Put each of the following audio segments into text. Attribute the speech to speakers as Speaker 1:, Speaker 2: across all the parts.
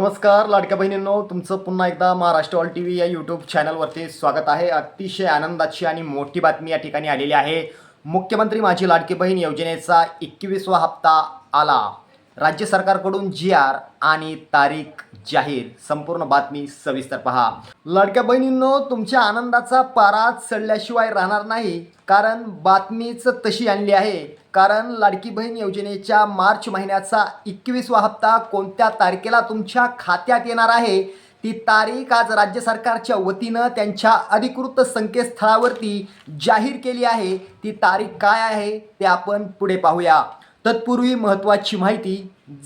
Speaker 1: नमस्कार लाडक्या बहिणींनो, तुमचं पुन्हा एकदा महाराष्ट्र ऑल टीव्ही या यूट्यूब चॅनलवरती स्वागत आहे। अतिशय आनंदाची आणि मोठी बातमी या ठिकाणी आलेली आहे। मुख्यमंत्री माझी लाडकी बहीण योजनेचा 21वा हप्ता आला। राज्य सरकारकडून GR आणि तारीख जाहीर। संपूर्ण बातमी सविस्तर पहा। लाडक्या बहिणींनो, तुमच्या आनंदाचा पारा चढल्याशिवाय राहणार नाही, कारण बातमीच तशी आणली आहे। कारण लाडकी बहीण योजनेच्या मार्च महिन्याचा 21वा हप्ता कोणत्या तारखेला तुमच्या खात्यात येणार आहे, ती तारीख आज राज्य सरकारच्या वतीनं त्यांच्या अधिकृत संकेतस्थळावरती जाहीर केली आहे। ती तारीख काय आहे ते आपण पुढे पाहूया। तत्पूर्वी महत्त्वाची माहिती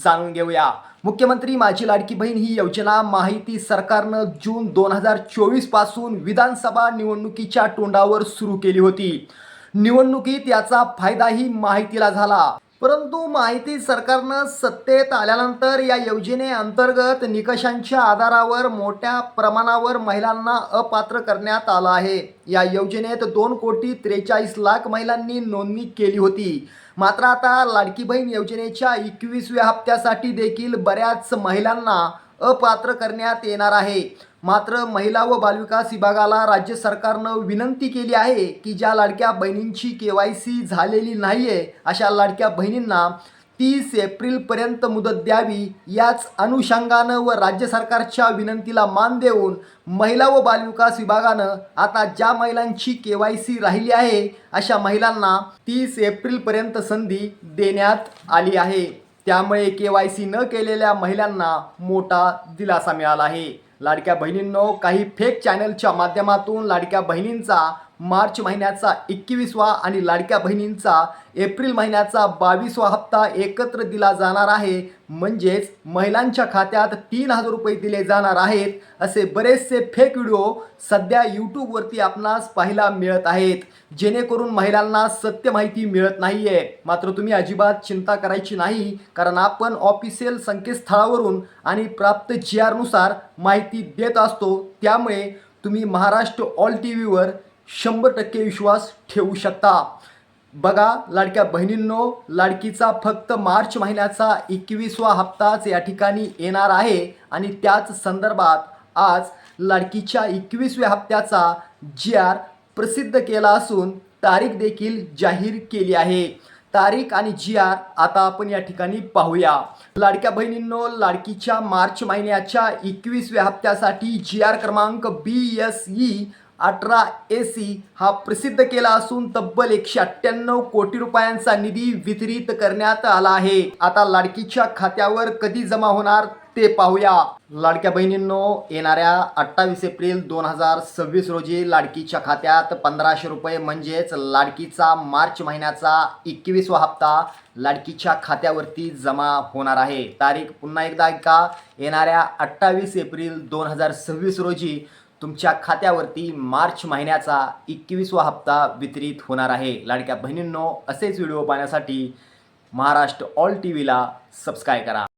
Speaker 1: जाणून घेऊया। मुख्यमंत्री माझी लाडकी बहीण ही योजना माहिती सरकारनं जून 2024 पासून विधानसभा निवडणुकीच्या तोंडावर सुरू केली होती। निवडणुकीत याचा फायदाही माहितीला झाला, परंतु माहिती सरकारनं सत्तेत आल्यानंतर या योजनेअंतर्गत निकषांच्या आधारावर मोठ्या प्रमाणावर महिलांना अपात्र करण्यात आलं आहे। या योजनेत 2,43,00,000 महिलांनी नोंदणी केली होती। मात्र आता लाडकी बहीण योजनेच्या 21व्या हप्त्यासाठी देखील बऱ्याच महिलांना अपात्र करण्यात येणार आहे। मात्र महिला व बालविकास विभागाला राज्य सरकारनं विनंती केली आहे की ज्या लाडक्या बहिणींची KYC झालेली नाही आहे, अशा लाडक्या बहिणींना 30 एप्रिलपर्यंत मुदत द्यावी। याच अनुषंगानं व राज्य सरकारच्या विनंतीला मान देऊन महिला व बालविकास विभागानं आता ज्या महिलांची KYC राहिली आहे, अशा महिलांना 30 एप्रिलपर्यंत संधी देण्यात आली आहे। त्यामुळे KYC न केलेल्या महिलांना मोठा दिलासा मिळाला आहे। लाडक्या बहिणींनो, काही फेक चॅनलच्या माध्यमातून लाडक्या बहिणींचा मार्च महिन्याचा 21वा आणि लाडक्या बहिणींचा एप्रिल महिन्याचा 22वा हप्ता एकत्र दिला जाणार आहे। म्हणजेच महिलांच्या खात्यात 3,000 रुपये दिले जाणार आहेत, असे बरेचसे फेक व्हिडिओ सध्या यूट्यूबवरती आपणास पाहायला मिळत आहेत, जेणेकरून महिलांना सत्य माहिती मिळत नाही आहे। मात्र तुम्ही अजिबात चिंता करायची नाही, कारण आपण ऑफिशियल संकेतस्थळावरून आणि प्राप्त GR नुसार माहिती देत असतो। त्यामुळे तुम्ही महाराष्ट्र ऑल टीव्हीवर 100% विश्वास ठेवू शकता। बघा लाडक्या बहिणींनो, लाडकीचा फक्त मार्च महिन्याचा 21वा हप्ताच या ठिकाणी येणार आहे आणि त्याच संदर्भात आज लाडकीच्या 21व्या हप्त्याचा GR प्रसिद्ध केला असून तारीख देखील जाहीर केली आहे। तारीख आणि GR आता आपण या ठिकाणी पाहूया। लाडक्या बहिणींनो, लाडकीच्या मार्च महिन्याच्या 21व्या हप्त्यासाठी GR क्रमांक BSE 18AC हा प्रसिद्ध केला असून तब्बल 198 कोटी रुपयांचा निधी वितरित करण्यात आला आहे। आता लाडकीच्या खात्यावर कधी जमा होणार ते पाहूया। लाडक्या बहिणींनो, येणाऱ्या 28 एप्रिल 2026 रोजी लाडकीच्या खात्यात 1,500 रुपये म्हणजेच लाडकीचा मार्च महिन्याचा 21वा हप्ता लाडकीच्या खात्यावरती जमा होणार आहे। तारीख पुन्हा एकदा ऐका, येणाऱ्या 28 एप्रिल 2026 रोजी तुमच्या खात्यावरती मार्च महिन्याचा 21वा हप्ता वितरित होणार आहे। लाडक्या बहिणींनो, असेच व्हिडिओ पाहण्यासाठी महाराष्ट्र ऑल टीव्हीला सबस्क्राईब करा।